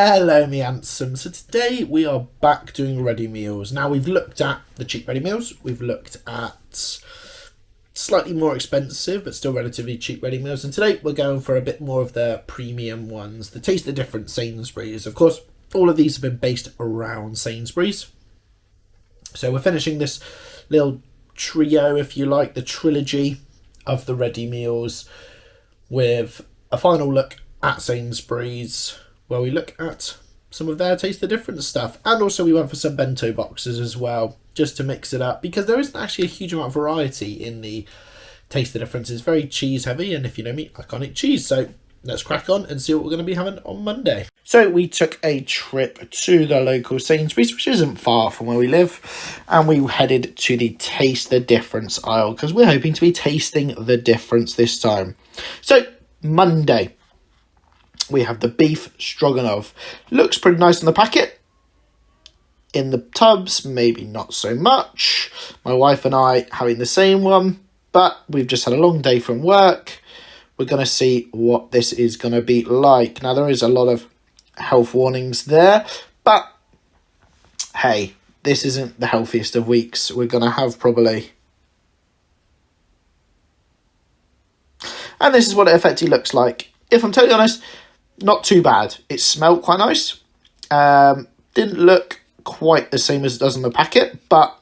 Hello, me handsome. So today we are back doing ready meals. Now we've looked at the cheap ready meals. We've looked at slightly more expensive but still relatively cheap ready meals. And today we're going for a bit more of the premium ones. The Taste the Difference Sainsburys. Of course, all of these have been based around Sainsburys. So we're finishing this little trio, if you like, the trilogy of the ready meals with a final look at Sainsburys, where we look at some of their Taste the Difference stuff. And also we went for some bento boxes as well, just to mix it up, because there isn't actually a huge amount of variety in the Taste the Difference. It's very cheese heavy, and if you know me, I can't eat cheese. So let's crack on and see what we're going to be having on Monday. So we took a trip to the local Sainsburys, which isn't far from where we live, and we headed to the Taste the Difference aisle, because we're hoping to be tasting the difference this time. So Monday, we have the beef stroganoff. Looks pretty nice in the packet. In the tubs, maybe not so much. My wife and I having the same one, but we've just had a long day from work. We're going to see what this is going to be like. Now, there is a lot of health warnings there, but hey, this isn't the healthiest of weeks. We're going to have probably... And this is what it effectively looks like. If I'm totally honest, not too bad. It smelled quite nice. Didn't look quite the same as it does in the packet, but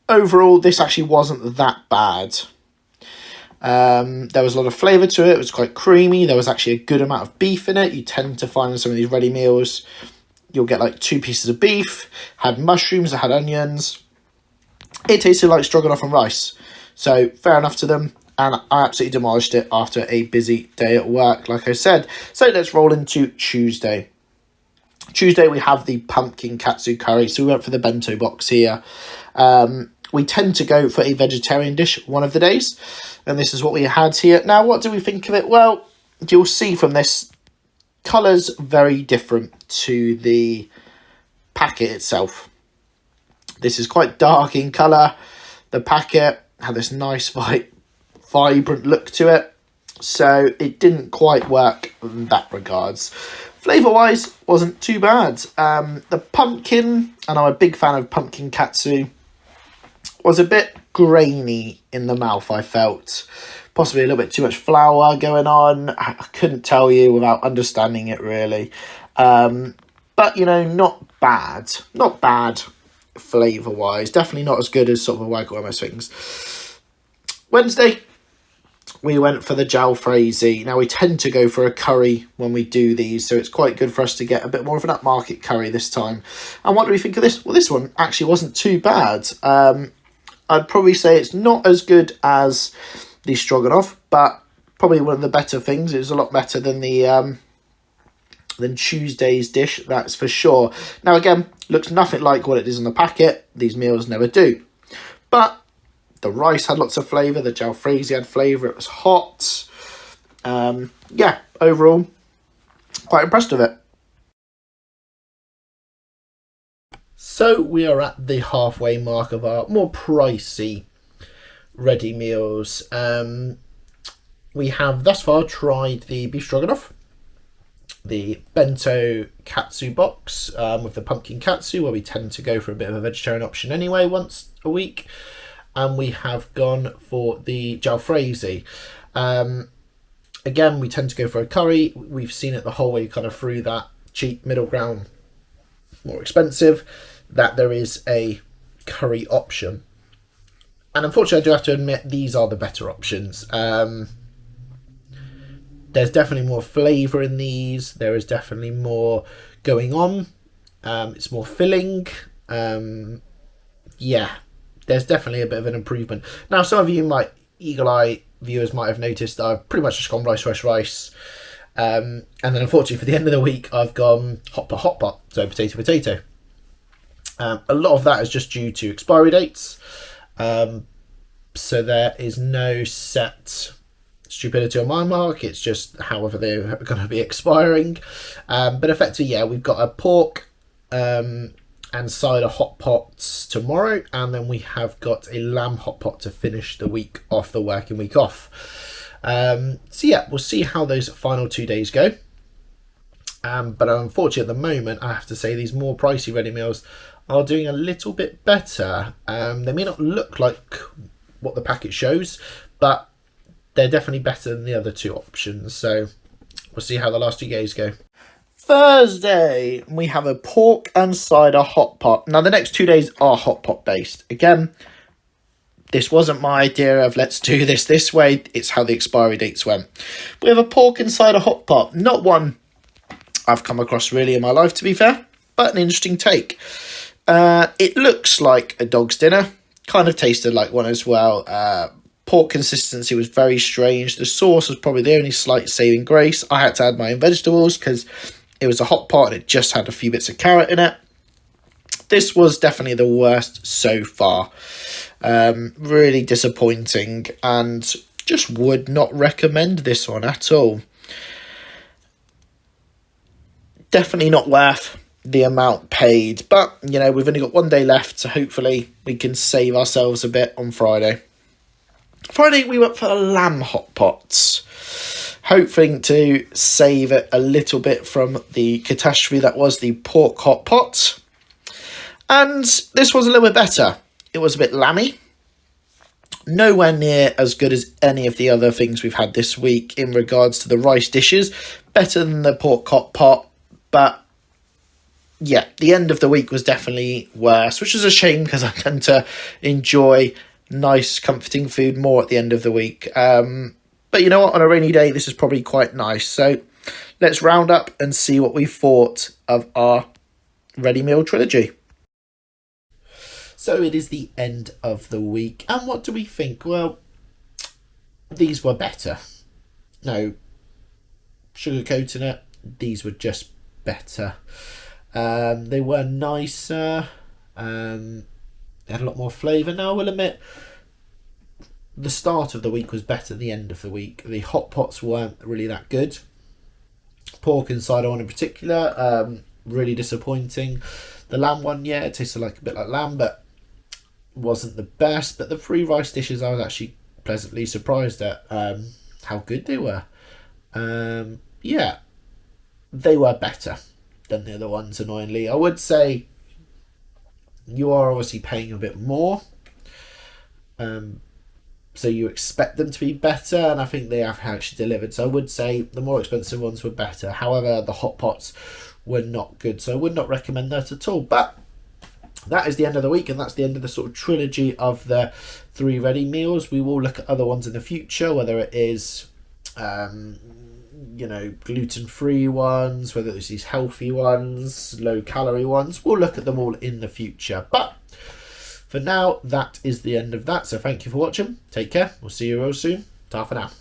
overall, this actually wasn't that bad. There was a lot of flavour to it. It was quite creamy. There was actually a good amount of beef in it. You tend to find in some of these ready meals, you'll get like 2 pieces of beef, had mushrooms, it had onions. It tasted like stroganoff and rice. So fair enough to them. And I absolutely demolished it after a busy day at work, like I said. So let's roll into Tuesday. Tuesday, we have the pumpkin katsu curry. So we went for the bento box here. We tend to go for a vegetarian dish one of the days. And this is what we had here. Now, what do we think of it? Well, you'll see from this, colour's very different to the packet itself. This is quite dark in colour. The packet had this nice vibrant look to it, so it didn't quite work in that regards. Flavour wise, wasn't too bad. The pumpkin, and I'm a big fan of pumpkin katsu, was a bit grainy in the mouth, I felt. Possibly a little bit too much flour going on. I couldn't tell you without understanding it really. But you know, not bad flavour wise. Definitely not as good as sort of a wagyu almost things. Wednesday, we went for the jalfrezi. Now, we tend to go for a curry when we do these, so it's quite good for us to get a bit more of an upmarket curry this time. And what do we think of this? Well, this one actually wasn't too bad. I'd probably say it's not as good as the stroganoff, but probably one of the better things. It was a lot better than the than Tuesday's dish, that's for sure. Now, again, looks nothing like what it is in the packet. These meals never do. But the rice had lots of flavour. The jalfrezi had flavour. It was hot. Yeah, overall, quite impressed with it. So we are at the halfway mark of our more pricey ready meals. We have thus far tried the beef stroganoff, the bento katsu box with the pumpkin katsu, where we tend to go for a bit of a vegetarian option anyway once a week. And we have gone for the jalfrezi. Again, we tend to go for a curry. We've seen it the whole way kind of through that cheap middle ground, more expensive, that there is a curry option. And unfortunately, I do have to admit, these are the better options. There's definitely more flavour in these. There is definitely more going on. It's more filling. Yeah. There's definitely a bit of an improvement. Now, some of you eagle-eye viewers might have noticed that I've pretty much just gone rice. And then unfortunately for the end of the week, I've gone hot pot, so potato. A lot of that is just due to expiry dates. So there is no set stupidity on my mark. It's just however they're going to be expiring. But effectively, yeah, we've got a pork and cider hot pots tomorrow, and then we have got a lamb hot pot to finish the week off, the working week off. So yeah, we'll see how those final 2 days go. But unfortunately, at the moment, I have to say these more pricey ready meals are doing a little bit better. They may not look like what the packet shows, but they're definitely better than the other two options. So we'll see how the last 2 days go. Thursday, we have a pork and cider hot pot. Now, the next 2 days are hot pot based. Again, this wasn't my idea of let's do this way. It's how the expiry dates went. We have a pork and cider hot pot. Not one I've come across really in my life, to be fair, but an interesting take. It looks like a dog's dinner. Kind of tasted like one as well. Pork consistency was very strange. The sauce was probably the only slight saving grace. I had to add my own vegetables because it was a hot pot and it just had a few bits of carrot in it. This was definitely the worst so far. Really disappointing, and just would not recommend this one at all. Definitely not worth the amount paid, but you know, we've only got 1 day left, so hopefully we can save ourselves a bit on Friday. Friday we went for the lamb hot pots, hoping to save it a little bit from the catastrophe that was the pork hot pot. And this was a little bit better. It was a bit lammy. Nowhere near as good as any of the other things we've had this week in regards to the rice dishes. Better than the pork hot pot, but yeah, the end of the week was definitely worse, which is a shame because I tend to enjoy nice, comforting food more at the end of the week. But you know what? On a rainy day, this is probably quite nice. So let's round up and see what we thought of our ready meal trilogy. So it is the end of the week. And what do we think? Well, these were better. No sugarcoating it. These were just better. They were nicer. They had a lot more flavour. Now, I will admit, the start of the week was better than the end of the week. The hot pots weren't really that good. Pork and cider one in particular, really disappointing. The lamb one, yeah, it tasted like a bit like lamb, but wasn't the best. But the 3 rice dishes, I was actually pleasantly surprised at how good they were. Yeah, they were better than the other ones, annoyingly. I would say you are obviously paying a bit more, so you expect them to be better, and I think they have actually delivered. So I would say the more expensive ones were better. However, the hot pots were not good, so I would not recommend that at all. But that is the end of the week, and that's the end of the sort of trilogy of the 3 ready meals. We will look at other ones in the future, whether it is gluten-free ones, whether it's these healthy ones, low-calorie ones. We'll look at them all in the future. But for now, that is the end of that. So thank you for watching. Take care. We'll see you real soon. Ta for now.